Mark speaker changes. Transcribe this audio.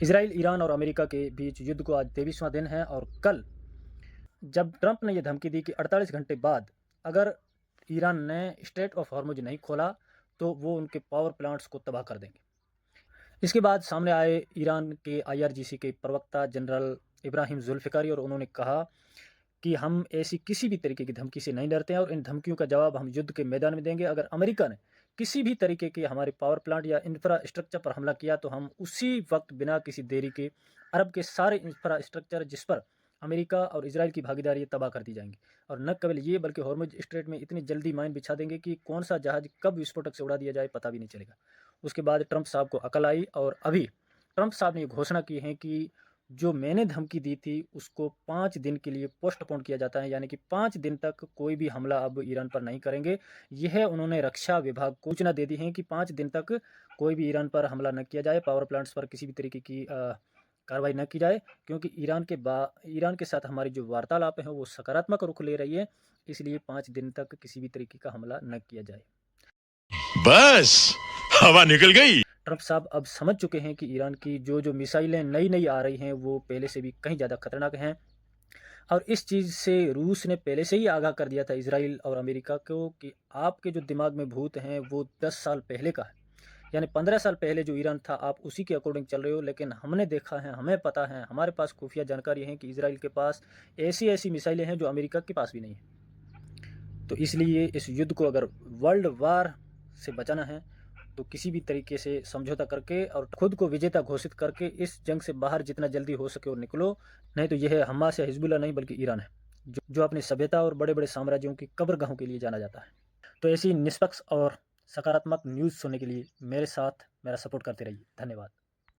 Speaker 1: Israel, Iran और America के बीच युद्ध को आज 23वां दिन है और कल जब ट्रंप ने ये धमकी दी कि 48 घंटे बाद अगर ईरान ने स्ट्रेट ऑफ हॉर्मुज नहीं खोला, तो वो उनके पावर प्लांट्स को तबाह कर देंगे। इसके बाद सामने आए ईरान के आईआरजीसी के प्रवक्ता जनरल इब्राहिम जुल्फ़िकारी और उन्होंने कहा कि हम ऐसी किसी भी तरीके की धमकी से नहीं डरते हैं और इन धमकियों का जवाब हम युद्ध के मैदान में देंगे। अगर अमेरिका ने किसी भी तरीके के हमारे पावर प्लांट या इंफ्रास्ट्रक्चर पर हमला किया तो हम उसी वक्त बिना किसी देरी के अरब के सारे इंफ्रास्ट्रक्चर जिस पर अमेरिका और इसराइल की भागीदारी है तबाह कर दी जाएंगी। और न केवल ये बल्कि हॉर्मुज स्ट्रेट में इतनी जल्दी माइन बिछा देंगे कि कौन सा जहाज कब विस्फोटक से उड़ा दिया जाए पता भी नहीं चलेगा। उसके बाद ट्रंप साहब को अकल आई और अभी ट्रंप साहब ने ये घोषणा की है कि जो मैंने धमकी दी थी उसको 5 दिन के लिए पोस्टपोन किया जाता है, यानी कि 5 दिन तक कोई भी हमला अब ईरान पर नहीं करेंगे। यह उन्होंने रक्षा विभाग को सूचना दे दी है कि 5 दिन तक कोई भी ईरान पर हमला न किया जाए, पावर प्लांट्स पर किसी भी तरीके की कार्रवाई न की जाए, क्योंकि ईरान के साथ हमारी जो वार्तालाप है वो सकारात्मक रुख ले रही है। इसलिए 5 दिन तक किसी भी तरीके का हमला न किया जाए।
Speaker 2: बस हवा निकल गई।
Speaker 1: ट्रंप साहब अब समझ चुके हैं कि ईरान की जो मिसाइलें नई आ रही हैं वो पहले से भी कहीं ज़्यादा खतरनाक हैं और इस चीज़ से रूस ने पहले से ही आगाह कर दिया था इसराइल और अमेरिका को कि आपके जो दिमाग में भूत हैं वो 10 साल पहले का है, यानी 15 साल पहले जो ईरान था आप उसी के अकॉर्डिंग चल रहे हो। लेकिन हमने देखा है, हमें पता है, हमारे पास खुफिया जानकारी है कि इसराइल के पास ऐसी मिसाइलें हैं जो अमेरिका के पास भी नहीं है। तो इसलिए इस युद्ध को अगर वर्ल्ड वार से बचाना है तो किसी भी तरीके से समझौता करके और खुद को विजेता घोषित करके इस जंग से बाहर जितना जल्दी हो सके और निकलो। नहीं तो यह हमास या हिजबुल्ला नहीं बल्कि ईरान है जो अपनी सभ्यता और बड़े बड़े साम्राज्यों की कब्रगाहों के लिए जाना जाता है। तो ऐसी निष्पक्ष और सकारात्मक न्यूज़ सुनने के लिए मेरे साथ मेरा सपोर्ट करते रहिए। धन्यवाद।